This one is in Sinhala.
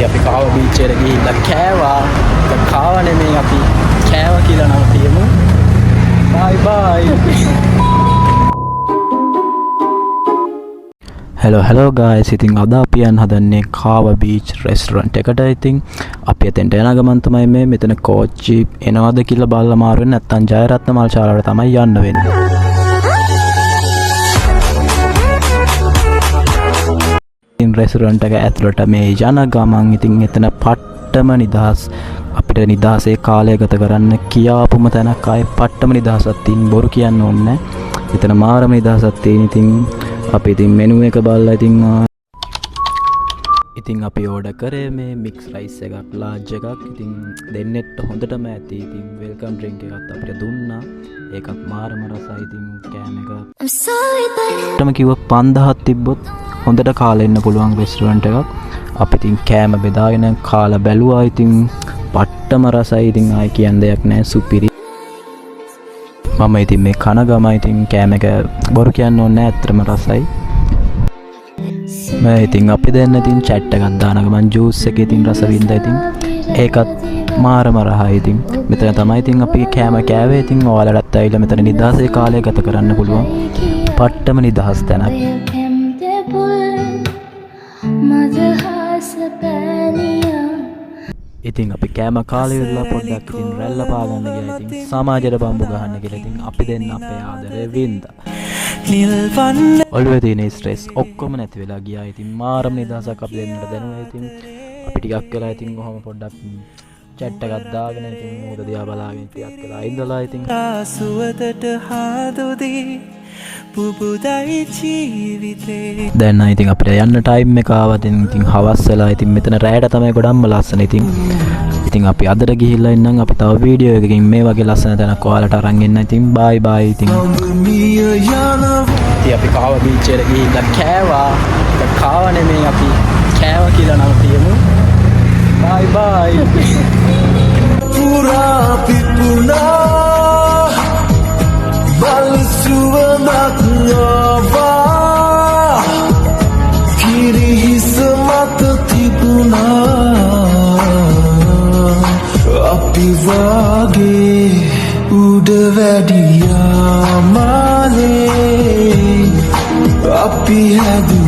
ඉතින් අපි කාව බීච් එකට ගිහිල්ලා කෑවා. ඒක කාව නෙමෙයි අපි කෑවා කියලා නම් තියමු. බයි බයි. hello guys, ඉතින් අද අපි යන්න හදන්නේ කාව බීච් රෙස්ටොරන්ට් එකට. ඉතින් අපි එතෙන්ට යන ගමන් තමයි මේ මෙතන කෝච්චි එනවද කියලා බලලා මාරු වෙන්නේ නැත්නම් ජයරත්න මල් ශාලාවට තමයි යන්න වෙන්නේ. ඉතින් රෙස්ටොරන්ට් එක ඇතුළට මේ යන ගමන් ඉතින් එතන පට්ටම නිදහස්. අපිට නිදහසේ කාලය ගත කරන්න කියාපුම තැනක් ආයේ පට්ටම නිදහසක් තියෙන, බොරු කියන්න ඕනේ නැහැ. එතන මාරම නිදහසක් තියෙන. ඉතින් අපි ඉතින් මෙනු එක බලලා ඉතින් අපි ඕඩර් කරේ මේ මික්ස් රයිස් එකක් ලාර්ජ් එකක්. ඉතින් දෙන්නෙත් හොඳටම ඇති. ඉතින් වෙල්කම් ඩ්‍රින්ක් එකක් අපිට දුන්නා. ඒකත් මාරම රසයි. ඉතින් කෑම එක ටම කිව්ව 5000ක් තිබ්බොත් හොඳට කාලා ඉන්න පුළුවන් රෙස්ටොරන්ට් එකක්. අපි ඉතින් කෑම බෙදාගෙන කාලා බැලුවා. ඉතින් පට්ටම රසයි. ඉතින් ආයි කියන්න දෙයක් නැහැ, සුපිරි. මම ඉතින් මේ කන ගම ඉතින් කෑම එක බොරු කියන්න ඕනේ නැහැ, ඇත්තටම රසයි. මම ඉතින් අපි දෙන්න ඉතින් chat එකක් දාන ගමන් ජූස් එක ඉතින් රස වින්දා. ඉතින් ඒකත් මාරම රහයි. ඉතින් මෙතන තමයි ඉතින් අපි කෑම කෑවේ. ඉතින් ඔයාලටත් ඇවිල්ලා මෙතන නිදහසේ කාලය ගත කරන්න පුළුවන් පට්ටම නිදහස් තැනක්. ඉතින් අපි කෑම කාලේ ඉඳලා පොඩ්ඩක් ඉතින් රැල්ල පාගන්න ගියා. ඉතින් සමාජයට බම්බු ගහන්න කියලා ඉතින් අපි දෙන්න අපේ ආදරේ වින්දා. ඔළුවේ තියෙන ස්ට්‍රෙස් ඔක්කොම නැති වෙලා ගියා. ඉතින් මාරම නිදහසක් අපි දෙන්නට දැනුවා. ඉතින් අපි ටිකක් වෙලා ඉතින් කොහොම පොඩ්ඩක් chat එකක් දාගෙන ඉතින් මොකද දිහා බලාගෙන ටිකක් වෙලා ඉඳලා ඉතින් සුවදට හාදුදී පුබුදයි ජීවිතේ. දැන් ඉතින් අපිට යන්න ටයිම් එක ආවා. ඉතින් හවස් වෙලා. ඉතින් මෙතන රැයට තමයි ගොඩක්ම ලස්සන. ඉතින් අපි අදට ගිහිල්ලා ඉන්නම්. අපි තව වීඩියෝ එකකින් මේ වගේ ලස්සන තැනක් ඔයාලට අරන් එන්න. ඉතින් බයි බයි. ඉතින් අපි කාව බීච් එකට ගිහිල්ලා කෑවා. ඒක කාව නෙමෙයි අපි කෑවා කියලා නම් තියමු. බයි බයි. පුරා පිපුණා balsuwanak ngawa kiri semata tibuna api wage uda wadiya male api hadu